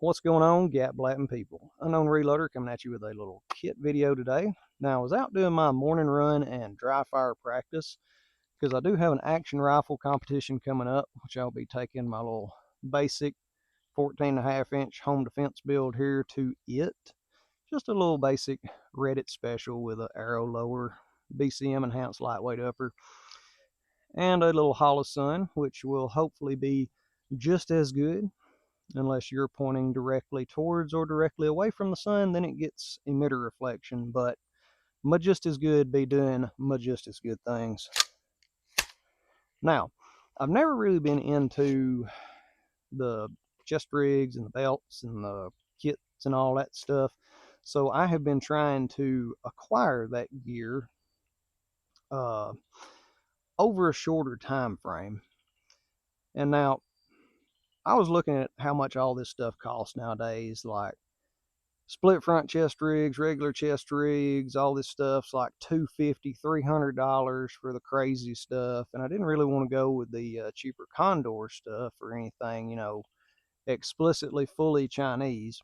What's going on, gap blapping people? Unknown Reloader coming at you with a little kit video today. Now, I was out doing my morning run and dry fire practice because I do have an action rifle competition coming up, which I'll be taking my little basic 14.5-inch home defense build here to it. Just a little basic Reddit special with an arrow lower, BCM enhanced lightweight upper, and a little holosun, which will hopefully be just as good. Unless you're pointing directly towards or directly away from the sun, then it gets emitter reflection, but just as good be doing just as good things. Now, I've never really been into the chest rigs and the belts and the kits and all that stuff, so I have been trying to acquire that gear over a shorter time frame. And now, I was looking at how much all this stuff costs nowadays, like split front chest rigs, regular chest rigs, all this stuff's like $250, $300 for the crazy stuff. And I didn't really want to go with the cheaper Condor stuff or anything, you know, explicitly fully Chinese.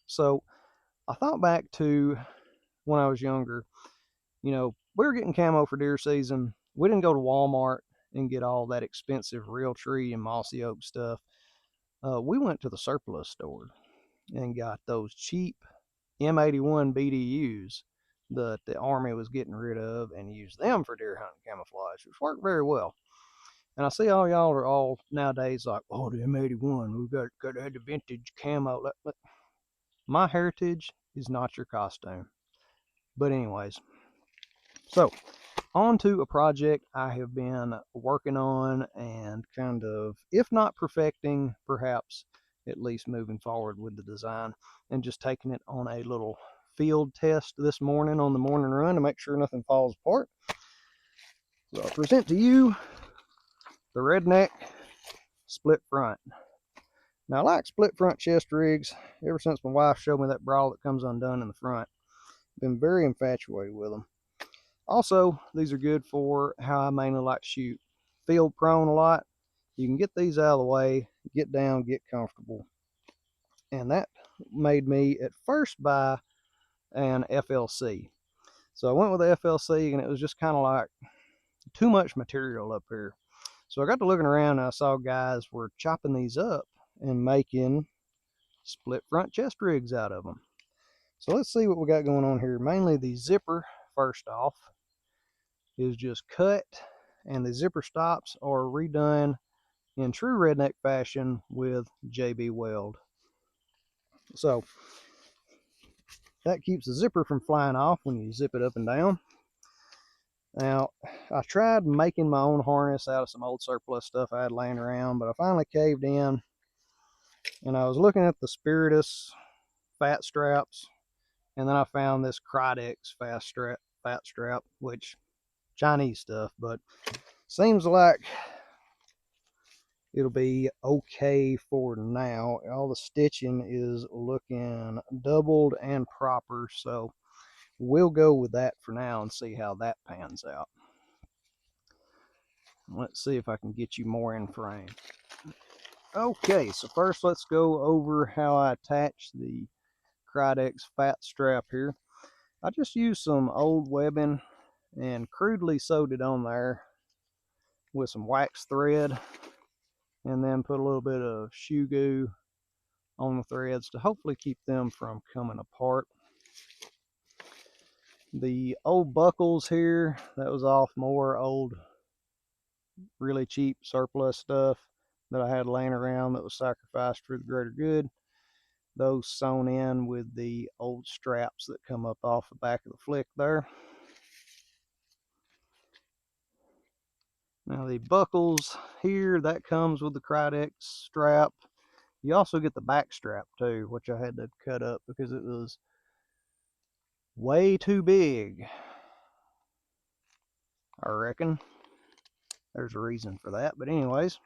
So I thought back to when I was younger. You know, we were getting camo for deer season. We didn't go to Walmart and get all that expensive real tree and mossy oak stuff. We went to the surplus store and got those cheap M81 BDUs that the Army was getting rid of and used them for deer hunting camouflage, which worked very well. And I see all y'all are all nowadays like, oh, the M81, we got to have the vintage camo. My heritage is not your costume. But anyways, so on to a project I have been working on and kind of, if not perfecting, perhaps at least moving forward with the design, and just taking it on a little field test this morning on the morning run to make sure nothing falls apart. So I present to you the Redneck split front. Now, I like split front chest rigs ever since my wife showed me that brawl that comes undone in the front. Been very infatuated with them. Also, these are good for how I mainly like to shoot. Field prone a lot. You can get these out of the way, get down, get comfortable. And that made me at first buy an FLC. So I went with the FLC, and it was just kind of like too much material up here. So I got to looking around, and I saw guys were chopping these up and making split front chest rigs out of them. So let's see what we got going on here. Mainly the zipper, first off, is just cut, and the zipper stops are redone in true redneck fashion with JB Weld. So that keeps the zipper from flying off when you zip it up and down. Now, I tried making my own harness out of some old surplus stuff I had laying around, but I finally caved in, and I was looking at the Spiritus fat straps, and then I found this Krydex fat strap, which Chinese stuff, but seems like it'll be okay for now. All the stitching is looking doubled and proper, so we'll go with that for now and see how that pans out. Let's see if I can get you more in frame. Okay, so first let's go over how I attach the Krydex fat strap here. I just used some old webbing and crudely sewed it on there with some wax thread, and then put a little bit of shoe goo on the threads to hopefully keep them from coming apart. The old buckles here, that was off more old, really cheap surplus stuff that I had laying around that was sacrificed for the greater good. Those sewn in with the old straps that come up off the back of the flick there. Now the buckles here, that comes with the Krydex strap. You also get the back strap too, which I had to cut up because it was way too big. I reckon there's a reason for that, but anyways,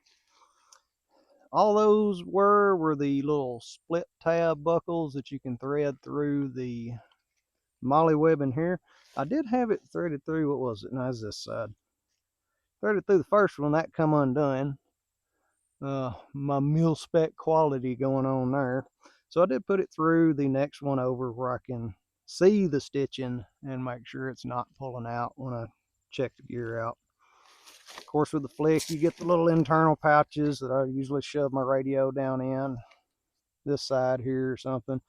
all those were the little split tab buckles that you can thread through the molly webbing here. I did have it threaded through, what was it? No, it's this side. Threaded through the first one, that come undone. my mil-spec quality going on there. So I did put it through the next one over where I can see the stitching and make sure it's not pulling out when I check the gear out. Of course, with the flick, you get the little internal pouches that I usually shove my radio down in. This side here or something.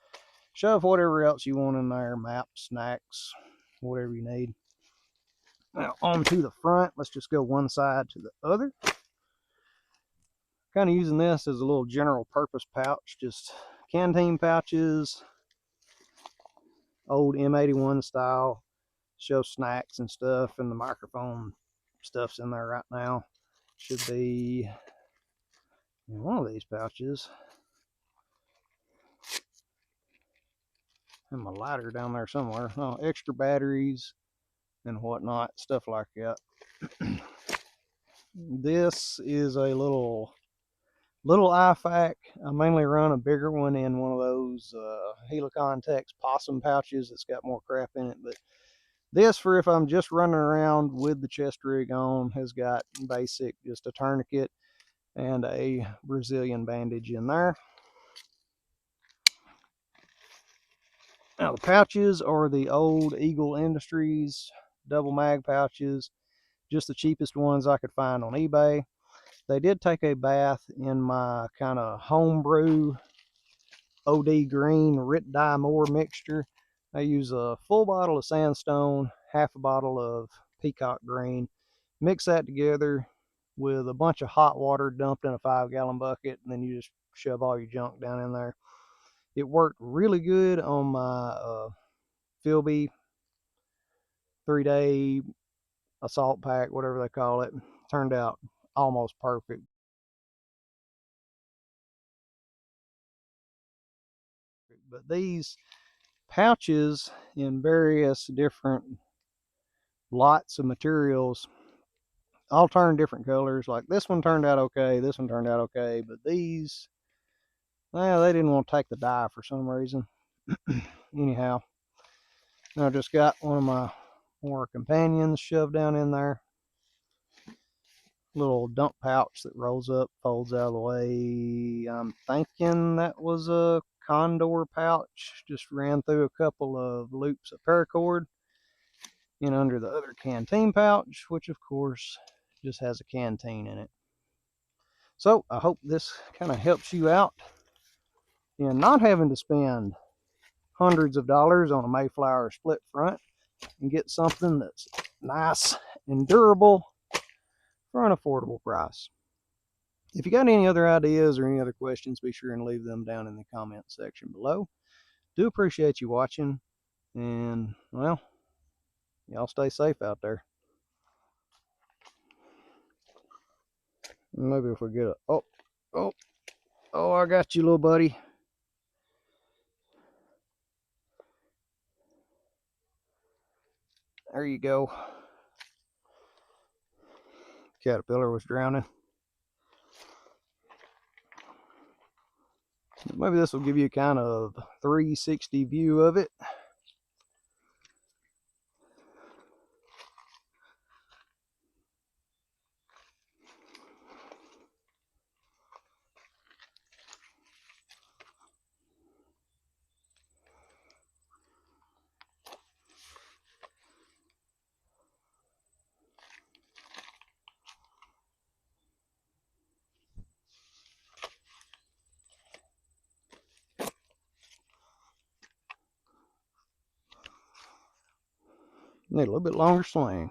Shove whatever else you want in there, maps, snacks, whatever you need. Now onto the front, let's just go one side to the other. Kind of using this as a little general purpose pouch, just canteen pouches, old M81 style, show snacks and stuff, and the microphone stuff's in there right now. Should be in one of these pouches. And my lighter down there somewhere. Oh, extra batteries and whatnot, stuff like that. This is a little IFAC. I mainly run a bigger one in one of those Helicon Tex possum pouches that's got more crap in it. But this, for if I'm just running around with the chest rig on, has got basic, just a tourniquet and a Brazilian bandage in there. Now the pouches are the old Eagle Industries double mag pouches, just the cheapest ones I could find on eBay. They did take a bath in my kind of homebrew OD green Rit Dye Moore mixture. I use a full bottle of sandstone, half a bottle of peacock green, mix that together with a bunch of hot water dumped in a 5-gallon bucket, and then you just shove all your junk down in there. It worked really good on my Philby 3-day assault pack, whatever they call it. Turned out almost perfect. But these pouches in various different lots of materials all turn different colors. Like this one turned out okay, this one turned out okay, but these, well, they didn't want to take the dye for some reason. Anyhow, I just got one of my more companions shoved down in there. Little dump pouch that rolls up, folds out of the way. I'm thinking that was a condor pouch. Just ran through a couple of loops of paracord in under the other canteen pouch, which of course just has a canteen in it. So I hope this kind of helps you out in not having to spend hundreds of dollars on a Mayflower split front and get something that's nice and durable for an affordable price. If you got any other ideas or any other questions, be sure and leave them down in the comment section below. Do appreciate you watching, and well, y'all stay safe out there. Maybe if we get a oh, I got you, little buddy. There you go. Caterpillar was drowning. Maybe this will give you a kind of 360 view of it. Need a little bit longer swing.